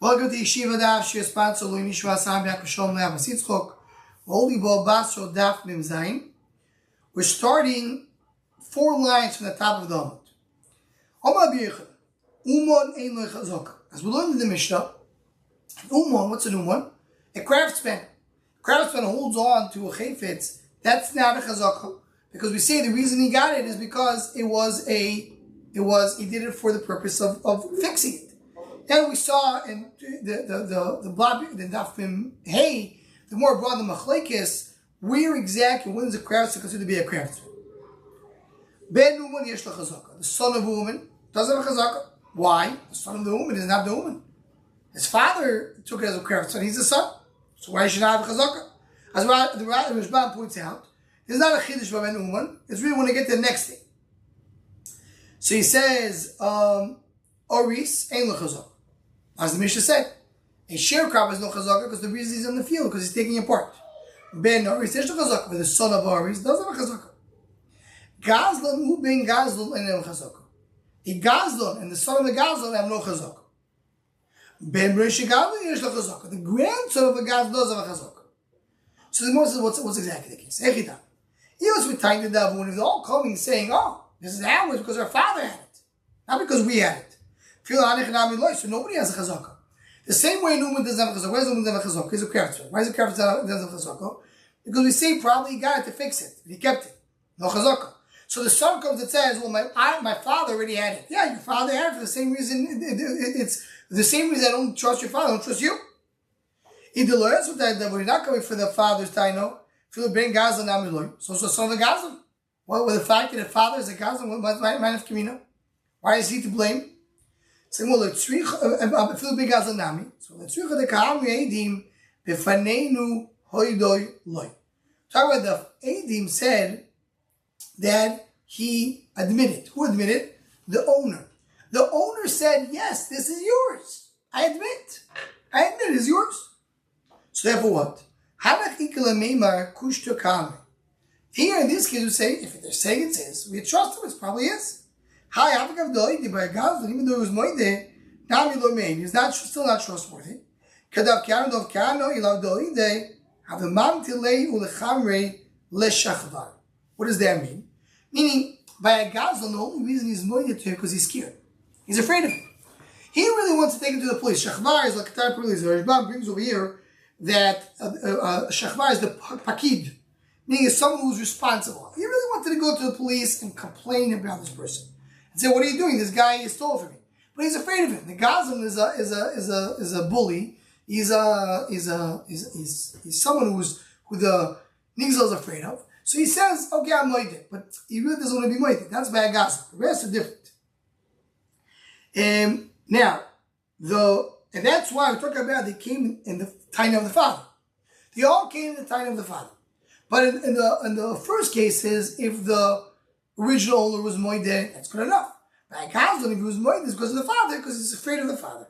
Welcome to Yeshiva Daf Shir sponsor Louis Yeshiva Sam Yaakov Le'Amas Yitzchok. Holy Ball Basra Daf Mim Zayin. We're starting 4 lines from the top of the Amud. Omar B'Yechad Umon Ein Lo Chazaka. As we learned in the Mishnah, Umon, what's an Umon? A craftsman. A craftsman holds on to a chayfetz. That's not a chazaka, because we say the reason he got it is because he did it for the purpose of fixing it. And we saw in the Daf Mim Hey, the more broad the machlekes, where exactly when is a craftsman considered to be a craftsman? Ben Uman yesh la chazaka. The son of a woman doesn't have a chazaka. Why? The son of the woman is not the woman. His father took it as a craftsman. He's the son. So why should I have a chazaka? As the Rashbam points out, it's not a chiddush by Ben Uman. It's really when they get to the next thing. So he says, Oris ain't la chazaka. As the Mishnah said, a sharecropper is no chazaka because the reason he's in the field, because he's taking it apart. Ben Oris is no chazaka, but the son of Oris does have a chazaka. Gazlan hu ben Gazlan and no chazaka. A Gazlan and the son of the Gazlan have no chazaka. Ben Brish Gazlan is no chazaka. The grandson of the Gazlan does have a chazaka. So the Moses says, what's exactly the case? Echita. He was with tying the devil when they're all coming saying, oh, this is ours because our father had it, not because we had it. So nobody has a chazaka. The same way Newman doesn't have a chazaka. Why does Newman have a chazaka? He's a craftsman. Why is a craftsman doesn't have a chazaka? Because we say probably he got it to fix it. He kept it. No chazaka. So the son comes and says, well, my father already had it. Yeah, your father had it for the same reason. It's the same reason I don't trust your father. I don't trust you. Either lawyers with that, we're not coming for the father's taino. Philip ben Gazlan Amiloy. So the son of the Gazlan. Well, with the fact that the father is a Gazlan, why is he to blame? Saying, well, let's read Philip ben Gazlan Nami. So let's read the Kaham Eidim Befanenu Hoidoy Loy. Talk about the Eidim said that he admitted. Who admitted? The owner. The owner said, yes, this is yours. I admit it's yours. So therefore what? Here in this case we say, if they're saying it's his, we trust him, it probably is. Even though it was moide, he's still not trustworthy. What does that mean? Meaning, by a gazlan, the only reason he's moide to him because he's scared. He's afraid of him. He really wants to take him to the police. Shachvar is like a type of police. The Rashbam brings over here that Shachvar is the pakid, meaning it's someone who's responsible. He really wanted to go to the police and complain about this person and say, "What are you doing? This guy stole from me." But he's afraid of him. The Gazlan is a bully. He's someone who the Nigzel is afraid of. So he says, "Okay, I'm moide," but he really doesn't want to be moide. That's by a Gazlan. The rest are different. And that's why we're talking about they came in the time of the father. They all came in the time of the father. But in the first case is if the original owner was moide, that's good enough. By a Gazlan, if he was moide, it's because of the father, because he's afraid of the father.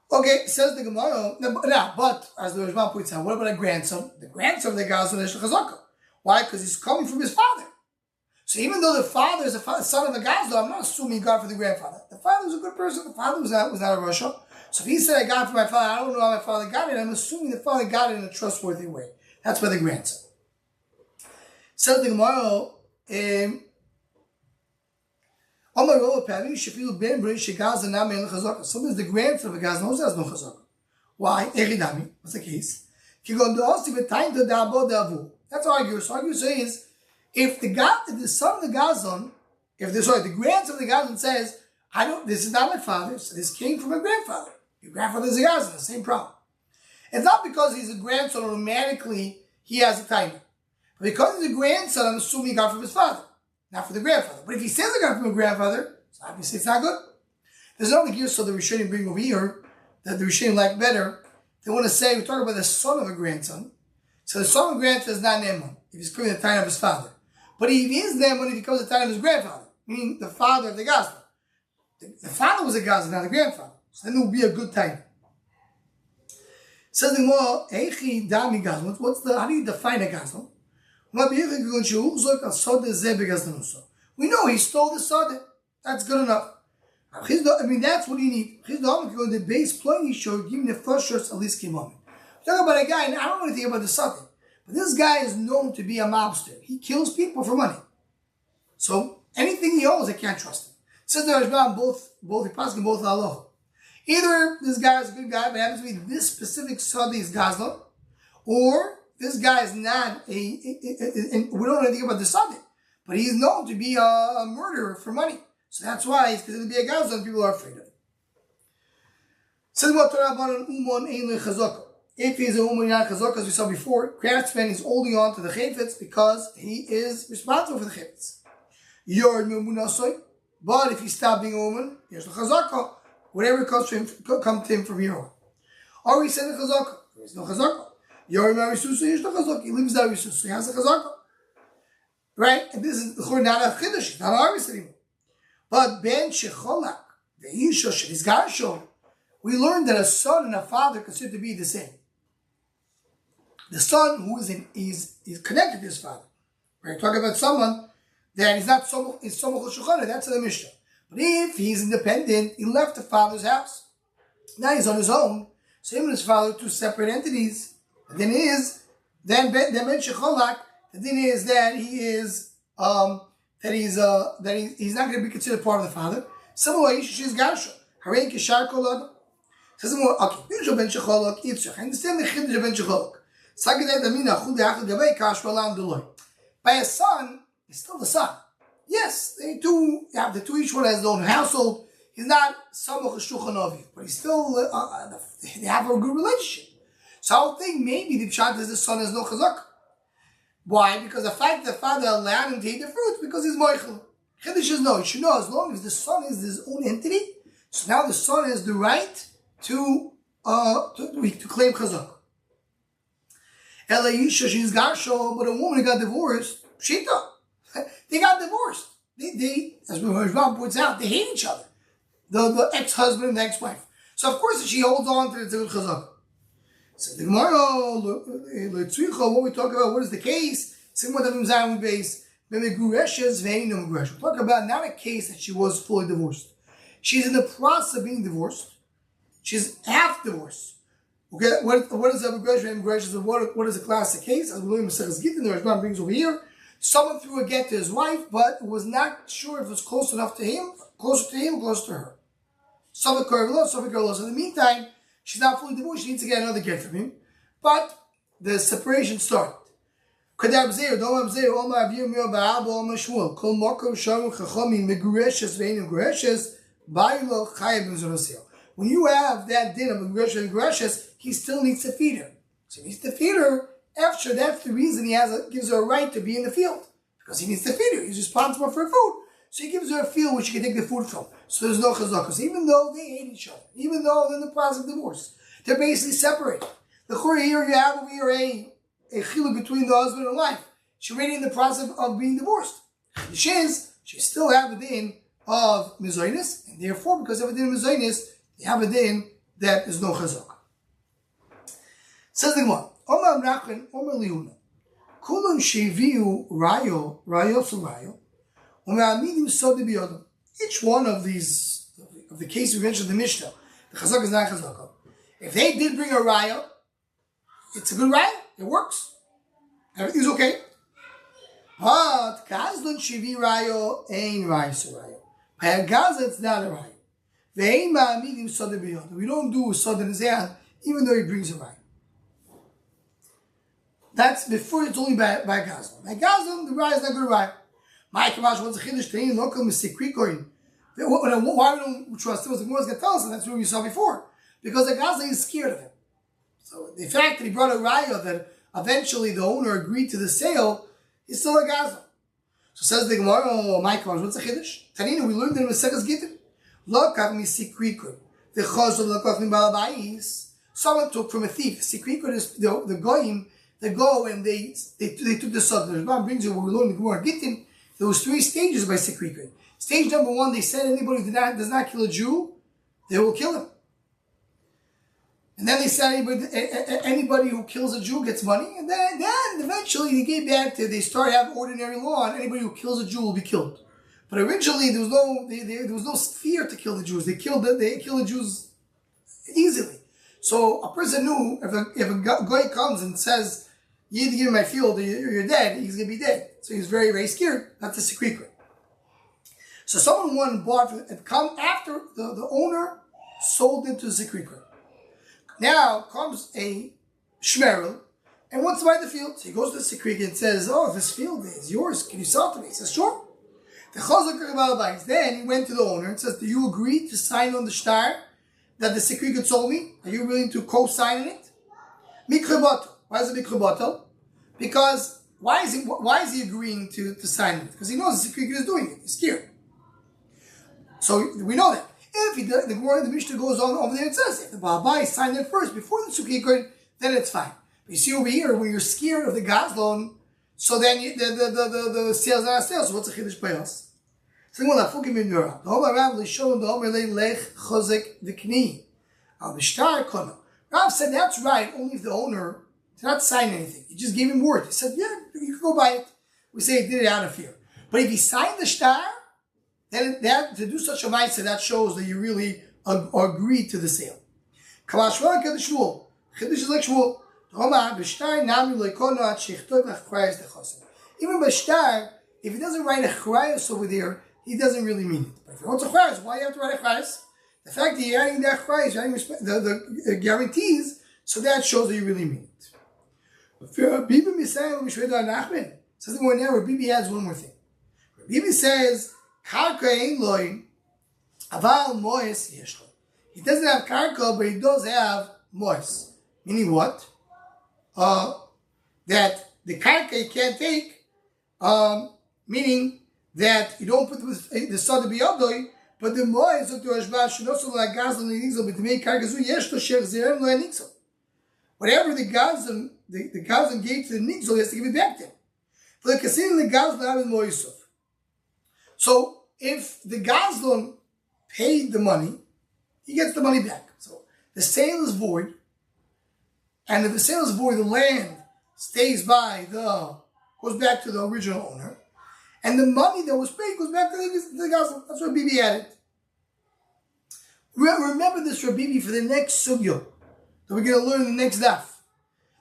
Okay, says the Gemara. Now, but as the Rashbam points out, what about a grandson? The grandson of the Gazlan is chazaka. Why? Because he's coming from his father. So even though the father is the son of the Gazlan, I'm not assuming he got it for the grandfather. The father was a good person. The father was not a Rasha. So if he said, I got it for my father, I don't know how my father got it. I'm assuming the father got it in a trustworthy way. That's by the grandson. Says the Gemara, sometimes the grandson of a Gazlan also has no chazaka. Why? What's the case? That's arguer. So arguer says, if the son of the Gazlan, the grandson of the Gazlan says, this is not my father, so this came from my grandfather. Your grandfather is a Gazlan, the same problem. It's not because he's a grandson, automatically he has a time. But because he's a grandson, I'm assuming he got from his father, not from the grandfather. But if he says he got from a grandfather, so obviously it's not good. There's another gear, so the Rishonim bring over here, that the Rishonim like better. They want to say, we're talking about the son of a grandson. So the son of a grandson is not Neman, if he's coming the time of his father. But if he is Neman, if he comes the time of his grandfather, meaning the father of the Gazlan. The father was a Gazlan, not the grandfather. So then it will be a good time. Says the Gemara, Eichi Dami Gazlan. How do you define a Gazlan? We know he stole the Sodeh. That's good enough. I mean, that's what you need. If you go to the base plane, show give me the first shirts at least Talk about a guy, and I don't know anything about the something, but this guy is known to be a mobster. He kills people for money. So anything he owns, I can't trust him. Says the Rashbam, both Allah. Either this guy is a good guy, but happens to be this specific Sadi is Gazlan, or this guy is not and we don't know anything about the Sadi, but he's known to be a murderer for money. So that's why he's considered to be a Gazlan, people are afraid of him. Says what if he's a Uman Yan Chazak, as we saw before, craftsman is holding on to the Chayfetz because he is responsible for the Chayfetz. But if he stopped being a woman, here's the Chazaka. Whatever comes to him from here on. Or he said the Chazaka. There is no Chazaka. Yor Marisusa, here's the Chazaka. He lives there, so he has a Chazaka. Right? And this is not a Chiddush, not an Aris anymore. But Ben Shecholak, the Isha Shizgarsho, we learned that a son and a father considered to be the same. The son who is connected to his father. We're talking about someone that is not Somach Shulchan, that's in the Mishnah. But if he's independent, he left the father's house. Now he's on his own. So him and his father are two separate entities. And then Ben Shecholak, the thing is that he's not going to be considered part of the father. Similarly, she's Garsha. Harei Kishar Kolad. Says more, okay, Ben Shecholak, Yitzchak. I understand the Chiddush of Ben Shecholak. By a son, he's still the son. Yes, they do have the two, each one has their own household. He's not Samach Shulchan, but he's still, they have a good relationship. So I would think maybe the Pshat is the son has no Chazak. Why? Because the fact that the father allowed him to eat the fruit, because he's Moichel. Chiddush is no, you should know, as long as the son is his own entity, so now the son has the right to claim Chazak. But a woman who got divorced, Shita, they got divorced. They as Rob points out, they hate each other. The ex-husband and the ex-wife. So of course she holds on to the Chazak. So the Gemara, what we talk about, what is the case? We'll talk about not a case that she was fully divorced. She's in the process of being divorced. She's half divorced. Okay, what is Abu Gresh? What is a classic case? As William says, the Rashbam brings over here. Someone threw a get to his wife, but was not sure if it was closer to him, or closer to her. So in the meantime, she's not fully divorced. She needs to get another get from him. But the separation started. When you have that din of Greshes, he still needs to feed her. So he needs to feed her. After that's the reason he gives her a right to be in the field. Because he needs to feed her. He's responsible for her food. So he gives her a field where she can take the food from. So there's no chazakos. Even though they hate each other. Even though they're in the process of divorce. They're basically separated. The chura here, you have over here a chiluk between the husband and wife. She's already in the process of being divorced. She still have a din of mizoinus. And therefore, because of a din of mizoinus, they have a din that is no chazak. Says the Gemara, Omar Nachman, Omar Liuna, Kulun sheviu rayo sulayo, ume'amidim sodi biyodam. Each one of these, of the cases we mentioned in the Mishnah, the chazak is not chazak. If they did bring a rayo, it's a good rayo, it works. Everything's okay. But Gazlan shevi rayo ain't rayo sulayo. By a Gaza, it's not a rayo. We don't do sod in his hand, even though he brings a right. That's before it's only by Gazlan. By Gazlan, the right is not good right. My Kamash wants a chiddush to him, local mistake going. Why we don't trust him? The Gemara is going to tell us, and that's what we saw before. Because the Gazlan is scared of him. So the fact that he brought a raya that eventually the owner agreed to the sale, is still a Gazlan. So says the Gemara, my Kamash wants a chiddush. Tanina, we learned in the Maseches Gittin. Someone took from a thief. Sikrikut is the goyim. They go and they took the sod. The Rambam brings you what we learned in the Gemara Gittin. There was 3 stages by Sikrikut. Stage number 1, they said anybody who does not kill a Jew, they will kill him. And then they said anybody who kills a Jew gets money. And then eventually they started having ordinary law, and anybody who kills a Jew will be killed. But originally there was no fear to kill the Jews. They killed the Jews easily. So a person knew if a guy comes and says, "You either give me my field or you're dead," he's going to be dead. So he was very, very scared. That's a secret. So someone went and bought it, come after the owner sold it to the secret. Now comes a shmerel and wants to buy the field. So he goes to the secret and says, "Oh, this field is yours. Can you sell it to me?" He says, "Sure." Then he went to the owner and says, "Do you agree to sign on the shtar that the secret sold me? Are you willing to co-sign on it?" Mikribato. Why is it mikribato? Because why is he agreeing to sign it? Because he knows the secret is doing it. He's scared. So we know that. If he does, the Mishnah goes on over there and says, if the Bava signed it first before the secret, then it's fine. But you see over here, when you're scared of the Gazlon, so then the sales are not sales. So what's a chiddush by us? So the Rav said that's right. Only if the owner did not sign anything, he just gave him word. He said, "Yeah, you can go buy it." We say he did it out of fear. But if he signed the shtar, then to do such a ma'aseh, that shows that you really agreed to the sale. Chiddush is like shvul. Even by shtar, if he doesn't write a chrayas over there, he doesn't really mean it. But if he wants a chrayas, why do you have to write a chrayas? The fact that you're adding that chrayas, you're adding the guarantees, so that shows that you really mean it. Says the one there, Bibi adds one more thing. Bibi says, he doesn't have karka, but he does have mois. Meaning what? That the karka he can't take, meaning that you don't put the sada biyadoi, but the mois of the hashbah should also like gazlan and nixel, but to make karka zu yesh to shech zerem lo nixel. Whatever the gazlan gave to the nixel, he has to give it back to him. For the kasin the gazlan have moisov. So if the gazlan paid the money, he gets the money back. So the sale is void, and if the sale is void, the land goes back to the original owner, and the money that was paid goes back to the gazlan. That's what Bibi added. Remember this Rabbi for the next sugya that we're going to learn in the next daf.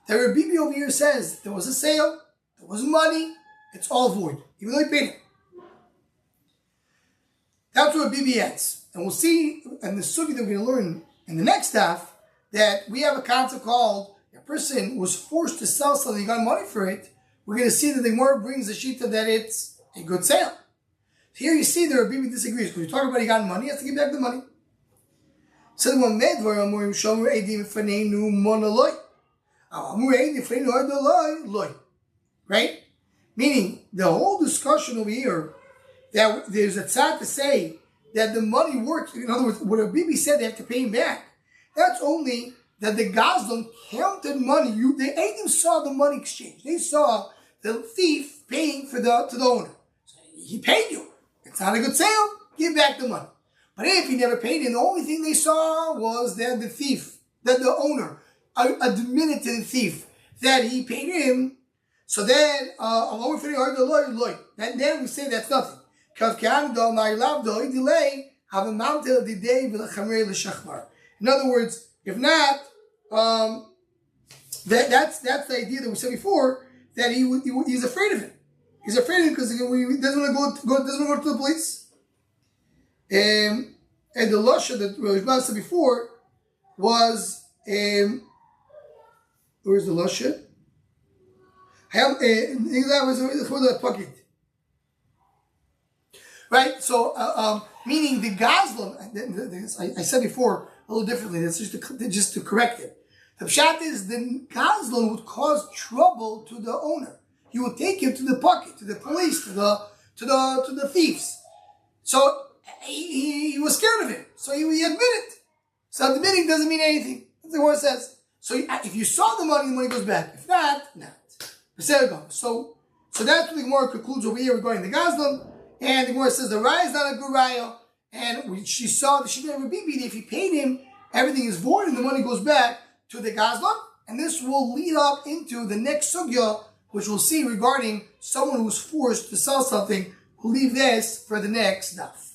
That Rabbi over here says there was a sale, there was money, it's all void, even though he paid it. That's what Bibi adds. And we'll see in the sugya that we're going to learn in the next daf that we have a concept called a person was forced to sell something, he got money for it. We're going to see that the Gemara brings the shita that it's a good sale. Here you see that Rabbi disagrees. Because we talk about he got money, he has to give back the money. So the one right? Meaning the whole discussion over here that there's a tzad to say that the money works. In other words, what Bibi said they have to pay him back. That's only that the Gazlan counted money. They even saw the money exchange. They saw the thief paying to the owner. So he paid you. It's not a good sale. Give back the money. But if he never paid him, the only thing they saw was that the owner admitted to the thief that he paid him. So then, then we say that's nothing. In other words, if not, that's the idea that we said before, that he's afraid of him. He's afraid of him because he doesn't want to go to the police. And the lasha that Rishban said before was where's the lasha? Right, so meaning the Gazlan, I said before a little differently. That's just to correct it. The pshat is the Gazlan would cause trouble to the owner. He would take him to the pocket, to the police, to the thieves. So he was scared of him. So he admitted. So admitting doesn't mean anything. That's what it says. So if you saw the money goes back. If not. So that's what the Gemara concludes over here regarding the Gazlan. And the Gemara says the raya is not a good raya. And she saw that she never beat if he paid him, everything is void and the money goes back to the Gazlan. And this will lead up into the next sugya, which we'll see regarding someone who's forced to sell something We'll leave this for the next daf.